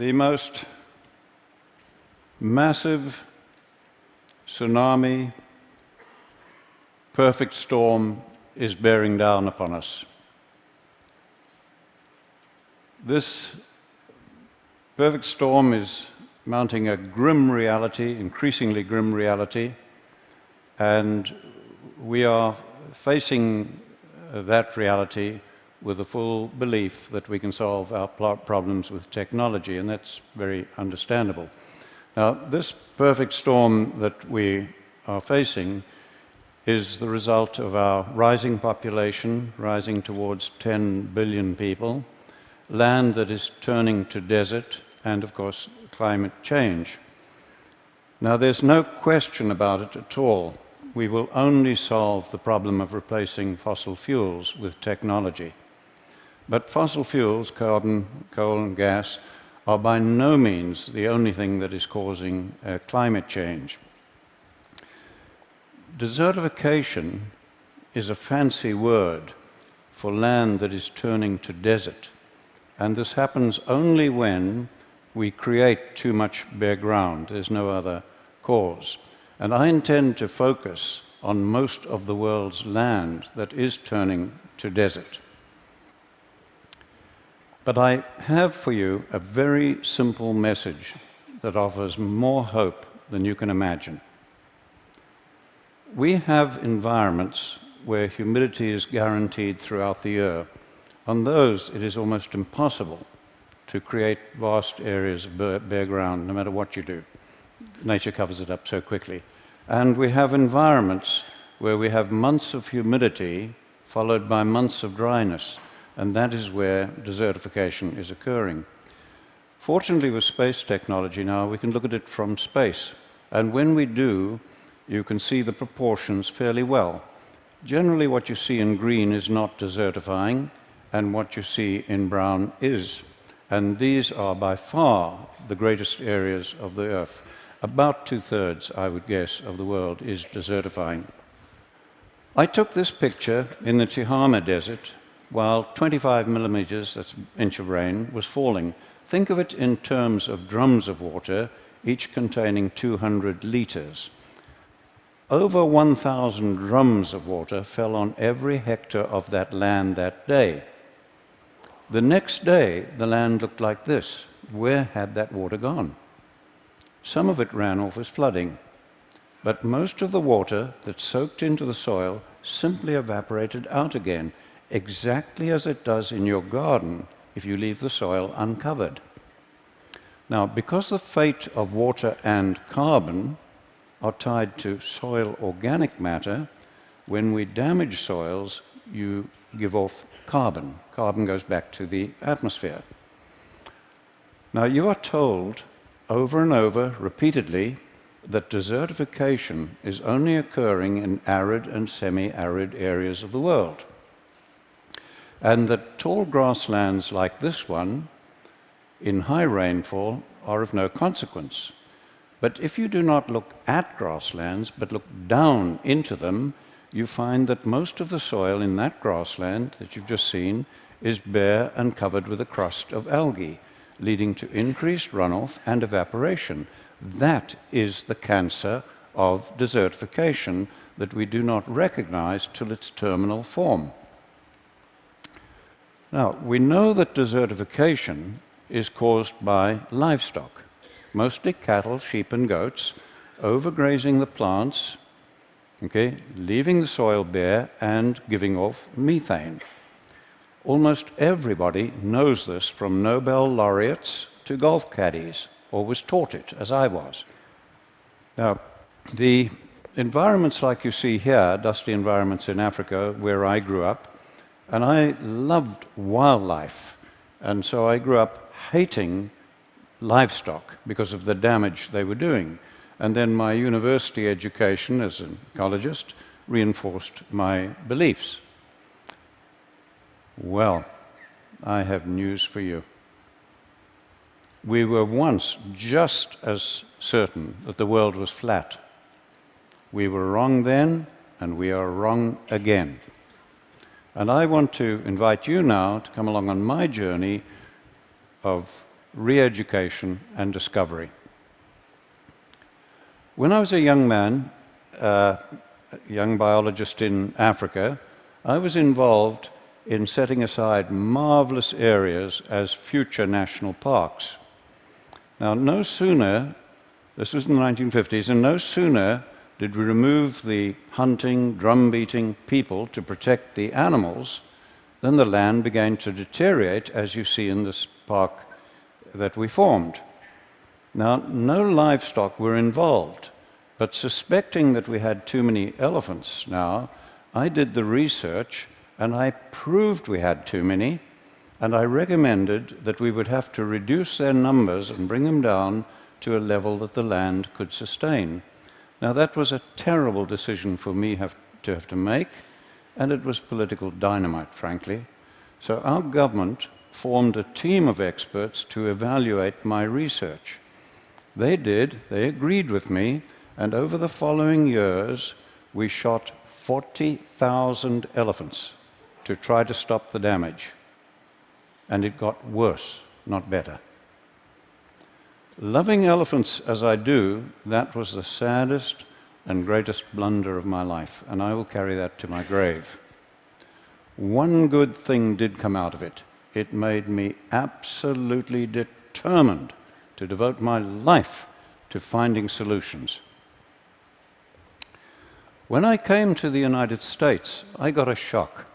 The most massive tsunami, perfect storm is bearing down upon us. This perfect storm is mounting a grim reality, increasingly grim reality, and we are facing that reality with the full belief that we can solve our problems with technology, and that's very understandable. Now, this perfect storm that we are facing is the result of our rising population, rising towards 10 billion people, land that is turning to desert, and of course, climate change. Now, there's no question about it at all. We will only solve the problem of replacing fossil fuels with technology. But fossil fuels, carbon, coal, and gas, are by no means the only thing that is causing climate change. Desertification is a fancy word for land that is turning to desert. And this happens only when we create too much bare ground. There's no other cause. And I intend to focus on most of the world's land that is turning to desert. But I have for you a very simple message that offers more hope than you can imagine. We have environments where humidity is guaranteed throughout the year. On those, it is almost impossible to create vast areas of bare ground, no matter what you do. Nature covers it up so quickly. And we have environments where we have months of humidity followed by months of dryness, and that is where desertification is occurring. Fortunately, with space technology now, we can look at it from space. And when we do, you can see the proportions fairly well. Generally, what you see in green is not desertifying, and what you see in brown is. And these are by far the greatest areas of the Earth. About 2/3, I would guess, of the world is desertifying. I took this picture in the Tihama Desert while 25 millimeters, that's an inch of rain, was falling. Think of it in terms of drums of water, each containing 200 liters. Over 1,000 drums of water fell on every hectare of that land that day. The next day, the land looked like this. Where had that water gone? Some of it ran off as flooding, but most of the water that soaked into the soil simply evaporated out again, exactly as it does in your garden if you leave the soil uncovered. Now, because the fate of water and carbon are tied to soil organic matter, when we damage soils, you give off carbon. Carbon goes back to the atmosphere. Now, you are told over and over, repeatedly, that desertification is only occurring in arid and semi-arid areas of the world, and that tall grasslands like this one, in high rainfall, are of no consequence. But if you do not look at grasslands, but look down into them, you find that most of the soil in that grassland that you've just seen is bare and covered with a crust of algae, leading to increased runoff and evaporation. That is the cancer of desertification that we do not recognize till its terminal form. Now, we know that desertification is caused by livestock, mostly cattle, sheep, and goats, overgrazing the plants, okay, leaving the soil bare and giving off methane. Almost everybody knows this, from Nobel laureates to golf caddies, or was taught it, as I was. Now, the environments like you see here, dusty environments in Africa, where I grew up, and I loved wildlife, and so I grew up hating livestock because of the damage they were doing. And then my university education as an ecologist reinforced my beliefs. Well, I have news for you. We were once just as certain that the world was flat. We were wrong then, and we are wrong again. And I want to invite you now to come along on my journey of re-education, and discovery. When I was a young man, a young biologist in Africa, I was involved in setting aside marvelous areas as future national parks. Now, no sooner, this was in the 1950s, and no sooner did we remove the hunting, drum-beating people to protect the animals, then the land began to deteriorate, as you see in this park that we formed. Now, no livestock were involved, but suspecting that we had too many elephants now, I did the research and I proved we had too many, and I recommended that we would have to reduce their numbers and bring them down to a level that the land could sustain. Now, that was a terrible decision for me to have to make, and it was political dynamite, frankly. So our government formed a team of experts to evaluate my research. They agreed with me, and over the following years, we shot 40,000 elephants to try to stop the damage. And it got worse, not better. Loving elephants as I do, that was the saddest and greatest blunder of my life, and I will carry that to my grave. One good thing did come out of it. It made me absolutely determined to devote my life to finding solutions. When I came to the United States, I got a shock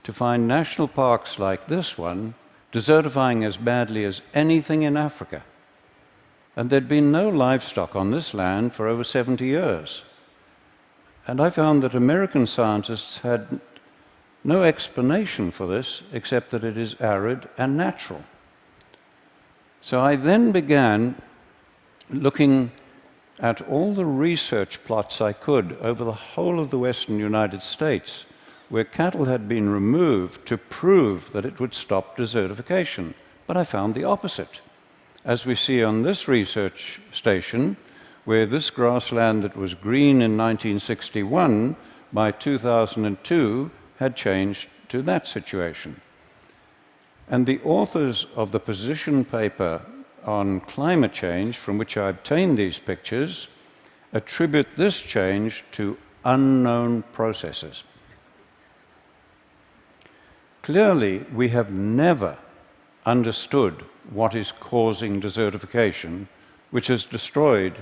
to find national parks like this one desertifying as badly as anything in Africa. And there'd been no livestock on this land for over 70 years. And I found that American scientists had no explanation for this except that it is arid and natural. So I then began looking at all the research plots I could over the whole of the western United States where cattle had been removed to prove that it would stop desertification. But I found the opposite. As we see on this research station, where this grassland that was green in 1961, by 2002, had changed to that situation. And the authors of the position paper on climate change, from which I obtained these pictures, attribute this change to unknown processes. Clearly, we have never understood what is causing desertification, which has destroyed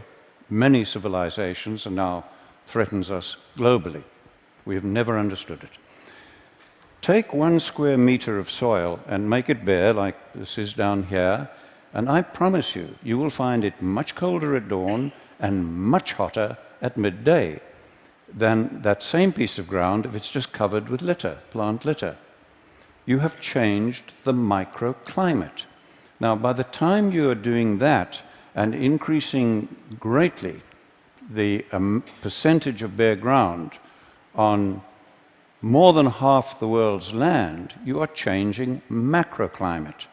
many civilizations and now threatens us globally. We have never understood it. Take 1 square meter of soil and make it bare, like this is down here, and I promise you, you will find it much colder at dawn and much hotter at midday than that same piece of ground if it's just covered with litter, plant litter. You have changed the microclimate. Now, by the time you are doing that and increasing greatly the percentage of bare ground on more than half the world's land, you are changing macroclimate.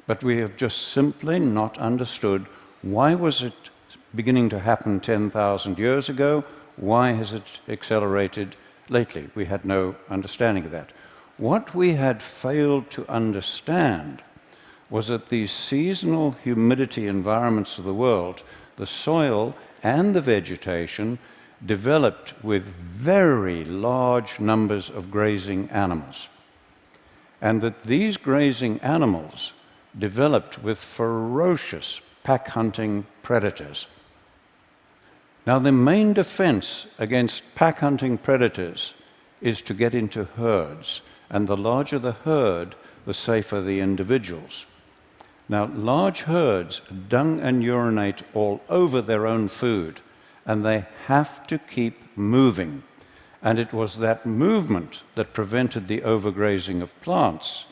But we have just simply not understood why was it beginning to happen 10,000 years ago? Why has it accelerated lately? We had no understanding of that. What we had failed to understand was that these seasonal humidity environments of the world, the soil and the vegetation, developed with very large numbers of grazing animals. And that these grazing animals developed with ferocious pack-hunting predators. Now, the main defense against pack-hunting predators is to get into herds, and the larger the herd, the safer the individuals. Now, large herds dung and urinate all over their own food, and they have to keep moving. And it was that movement that prevented the overgrazing of plants,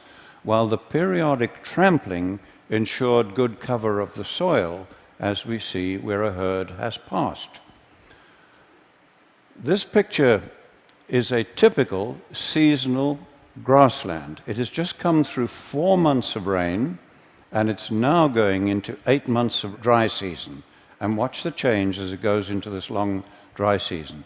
while the periodic trampling ensured good cover of the soil, as we see where a herd has passed. This picture is a typical seasonal grassland. It has just come through 4 months of rain, and it's now going into 8 months of dry season. And watch the change as it goes into this long dry season.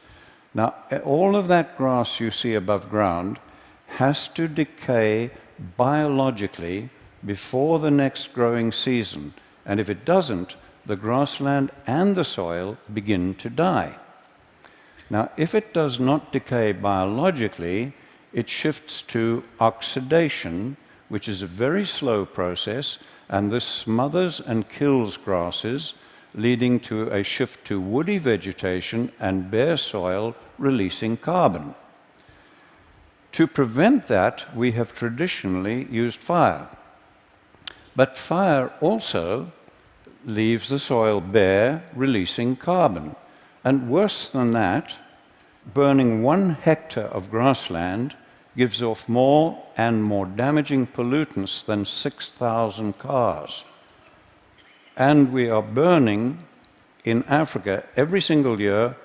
Now, all of that grass you see above ground has to decay biologically before the next growing season. And if it doesn't, the grassland and the soil begin to die. Now, if it does not decay biologically, it shifts to oxidation, which is a very slow process, and this smothers and kills grasses, leading to a shift to woody vegetation and bare soil releasing carbon. To prevent that, we have traditionally used fire. But fire also leaves the soil bare, releasing carbon. And worse than that, burning 1 hectare of grassland gives off more and more damaging pollutants than 6,000 cars. And we are burning in Africa every single year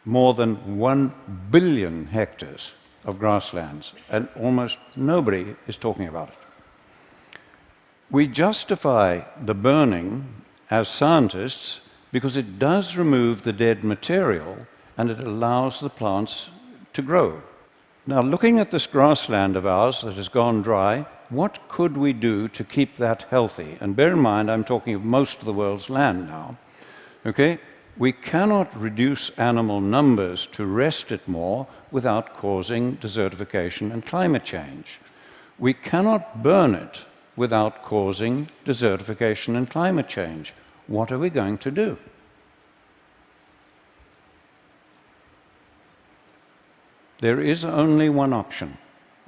more than 1 billion hectares of grasslands, and almost nobody is talking about it. We justify the burning as scientists because it does remove the dead material and it allows the plants to grow. Now, looking at this grassland of ours that has gone dry, what could we do to keep that healthy? And bear in mind, I'm talking of most of the world's land now. Okay? We cannot reduce animal numbers to rest it more without causing desertification and climate change. We cannot burn it without causing desertification and climate change. What are we going to do? There is only one option.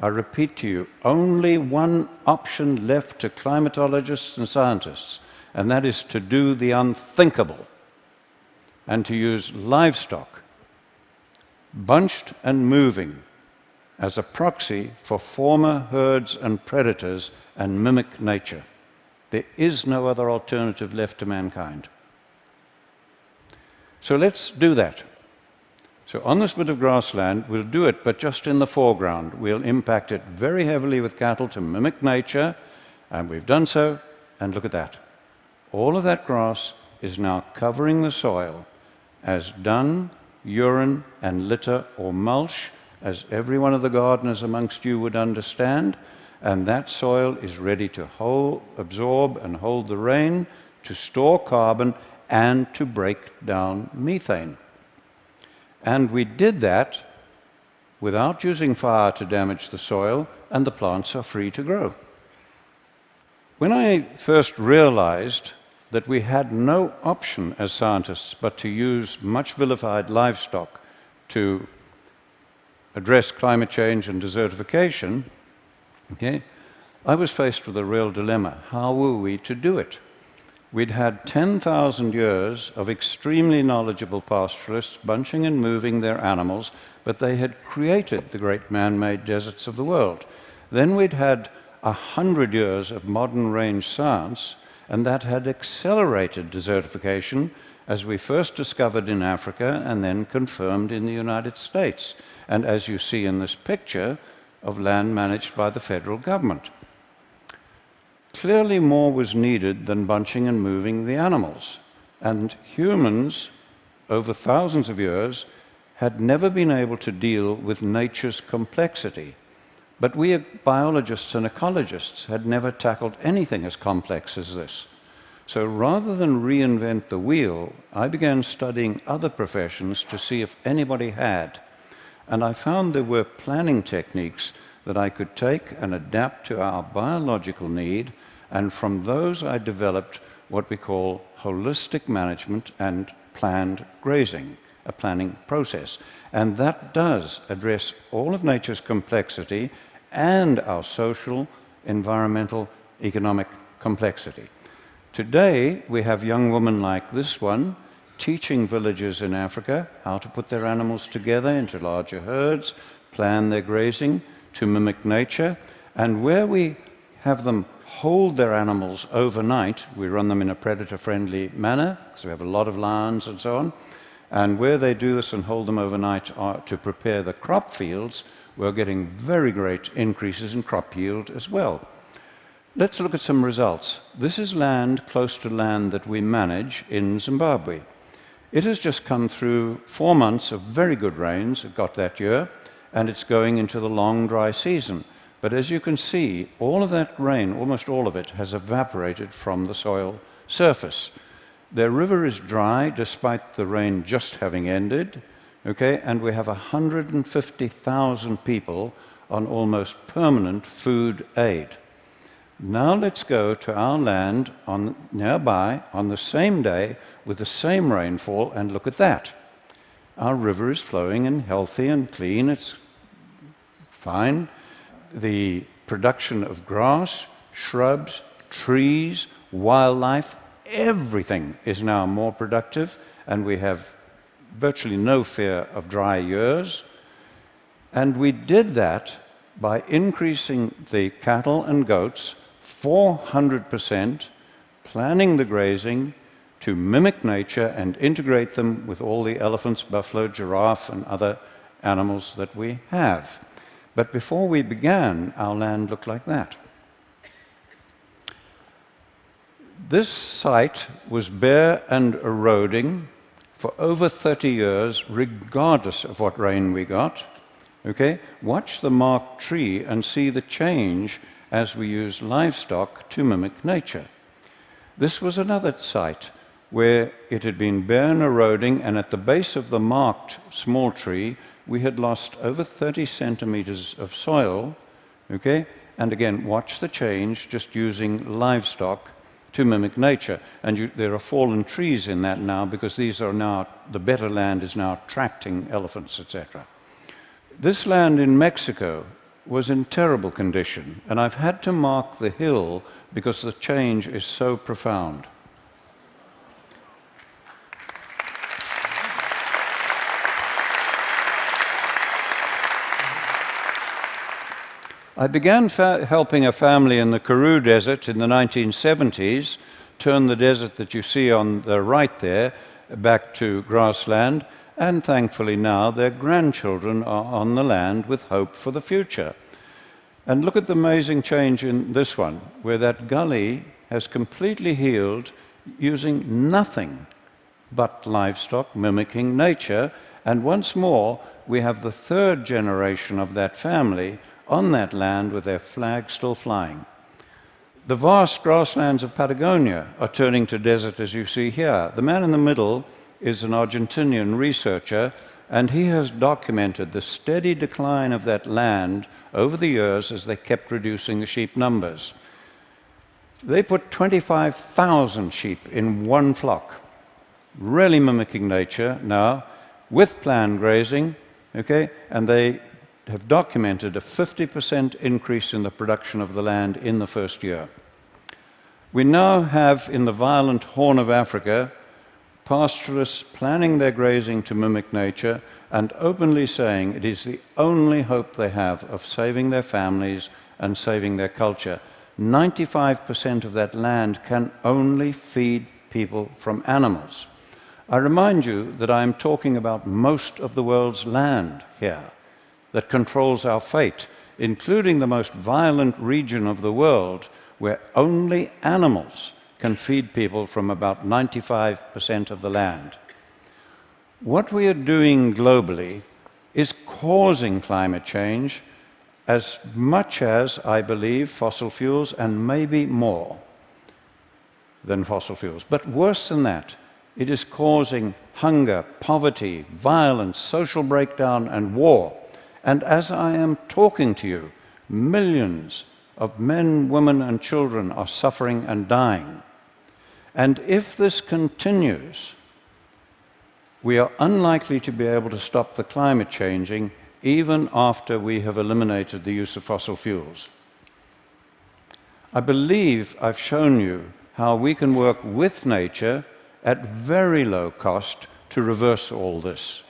I repeat to you, only one option left to climatologists and scientists, and that is to do the unthinkable and to use livestock, bunched and moving, as a proxy for former herds and predators and mimic nature. There is no other alternative left to mankind. So let's do that. So on this bit of grassland, we'll do it, but just in the foreground. We'll impact it very heavily with cattle to mimic nature, and we've done so, and look at that. All of that grass is now covering the soil as dung, urine, and litter or mulch, as every one of the gardeners amongst you would understand, and that soil is ready to absorb and hold the rain, to store carbon, and to break down methane. And we did that without using fire to damage the soil, and the plants are free to grow. When I first realized that we had no option as scientists but to use much vilified livestock to address climate change and desertification, okay, I was faced with a real dilemma. How were we to do it? We'd had 10,000 years of extremely knowledgeable pastoralists bunching and moving their animals, but they had created the great man-made deserts of the world. Then we'd had 100 years of modern range science, and that had accelerated desertification, as we first discovered in Africa and then confirmed in the United States, and as you see in this picture of land managed by the federal government. Clearly more was needed than bunching and moving the animals, and humans, over thousands of years, had never been able to deal with nature's complexity. But we biologists and ecologists had never tackled anything as complex as this. So rather than reinvent the wheel, I began studying other professions to see if anybody had. And I found there were planning techniques that I could take and adapt to our biological need, and from those I developed what we call holistic management and planned grazing, a planning process. And that does address all of nature's complexity and our social, environmental, economic complexity. Today, we have young women like this one teaching villagers in Africa how to put their animals together into larger herds, plan their grazing to mimic nature, and where we have them hold their animals overnight, we run them in a predator-friendly manner, because we have a lot of lions and so on, and where they do this and hold them overnight to prepare the crop fields, we're getting very great increases in crop yield as well. Let's look at some results. This is land close to land that we manage in Zimbabwe. It has just come through 4 months of very good rains, it got that year, and it's going into the long dry season. But as you can see, all of that rain, almost all of it, has evaporated from the soil surface. Their river is dry despite the rain just having ended, okay? And we have 150,000 people on almost permanent food aid. Now let's go to our land nearby on the same day with the same rainfall and look at that. Our river is flowing and healthy and clean, it's fine. The production of grass, shrubs, trees, wildlife, everything is now more productive, and we have virtually no fear of dry years. And we did that by increasing the cattle and goats 400%, planning the grazing to mimic nature and integrate them with all the elephants, buffalo, giraffe, and other animals that we have. But before we began, our land looked like that. This site was bare and eroding for over 30 years, regardless of what rain we got. Okay? Watch the marked tree and see the change as we use livestock to mimic nature. This was another site where it had been bare and eroding, and at the base of the marked small tree, we had lost over 30 centimeters of soil. Okay? And again, watch the change just using livestock to mimic nature. And there are fallen trees in that now, because these are now, the better land is now attracting elephants, etc. This land in Mexico was in terrible condition, and I've had to mark the hill because the change is so profound. I began helping a family in the Karoo Desert in the 1970s, turn the desert that you see on the right there back to grassland, and thankfully now their grandchildren are on the land with hope for the future. And look at the amazing change in this one, where that gully has completely healed using nothing but livestock mimicking nature. And once more, we have the third generation of that family on that land with their flag still flying. The vast grasslands of Patagonia are turning to desert, as you see here. The man in the middle is an Argentinian researcher, and he has documented the steady decline of that land over the years as they kept reducing the sheep numbers. They put 25,000 sheep in one flock, really mimicking nature now, with planned grazing, okay? And they have documented a 50% increase in the production of the land in the first year. We now have, in the violent Horn of Africa, pastoralists planning their grazing to mimic nature and openly saying it is the only hope they have of saving their families and saving their culture. 95% of that land can only feed people from animals. I remind you that I am talking about most of the world's land here that controls our fate, including the most violent region of the world where only animals can feed people from about 95% of the land. What we are doing globally is causing climate change as much as, I believe, fossil fuels, and maybe more than fossil fuels. But worse than that, it is causing hunger, poverty, violence, social breakdown, and war. And as I am talking to you, millions of men, women, and children are suffering and dying. And if this continues, we are unlikely to be able to stop the climate changing even after we have eliminated the use of fossil fuels. I believe I've shown you how we can work with nature at very low cost to reverse all this.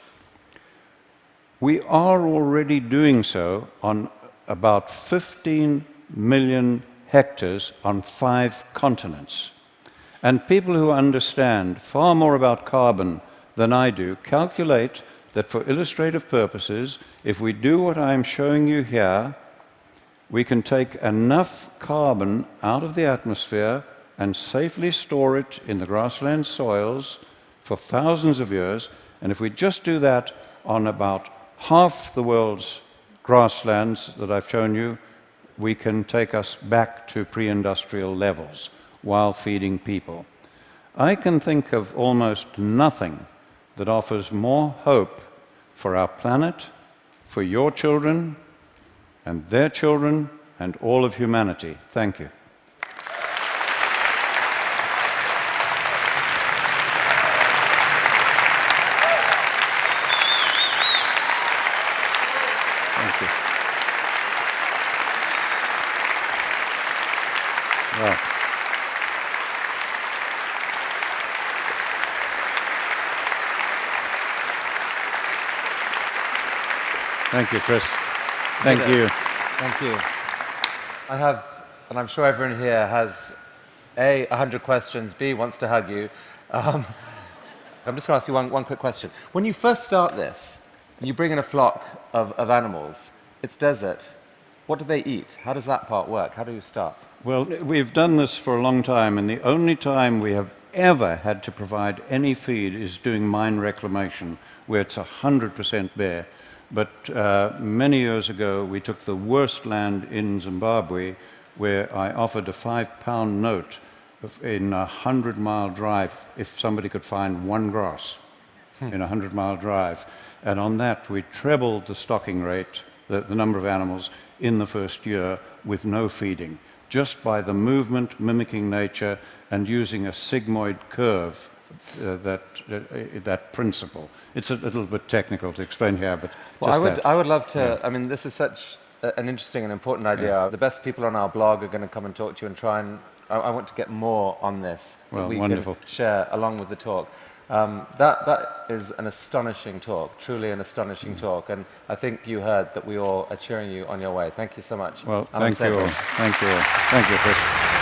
We are already doing so on about 15 million hectares on 5 continents. And people who understand far more about carbon than I do calculate that for illustrative purposes, if we do what I'm showing you here, we can take enough carbon out of the atmosphere and safely store it in the grassland soils for thousands of years. And if we just do that on about half the world's grasslands that I've shown you, we can take us back to pre-industrial levels while feeding people. I can think of almost nothing that offers more hope for our planet, for your children, and their children, and all of humanity. Thank you. Thank you. Well, thank you, Chris. Thank you. Thank you. I have, and I'm sure everyone here has, A, 100 questions, B, wants to hug you. I'm just going to ask you one quick question. When you first start this, you bring in a flock of animals, it's desert. What do they eat? How does that part work? How do you start? Well, we've done this for a long time, and the only time we have ever had to provide any feed is doing mine reclamation, where it's 100% bare. But many years ago, we took the worst land in Zimbabwe, where I offered a £5 note in a 100-mile drive if somebody could find one grass in a 100-mile drive. And on that, we trebled the stocking rate, the number of animals, in the first year with no feeding, just by the movement, mimicking nature, and using a sigmoid curve, that principle. It's a little bit technical to explain here, but well, I would love to. Yeah. I mean, this is such an interesting and important idea. Yeah. The best people on our blog are going to come and talk to you and try and. I want to get more on this that we wonderful. Can share along with the talk. That is an astonishing talk, truly an astonishing talk, and I think you heard that we all are cheering you on your way. Thank you so much. Well, thank you all. Thank you all. Thank you, Chris.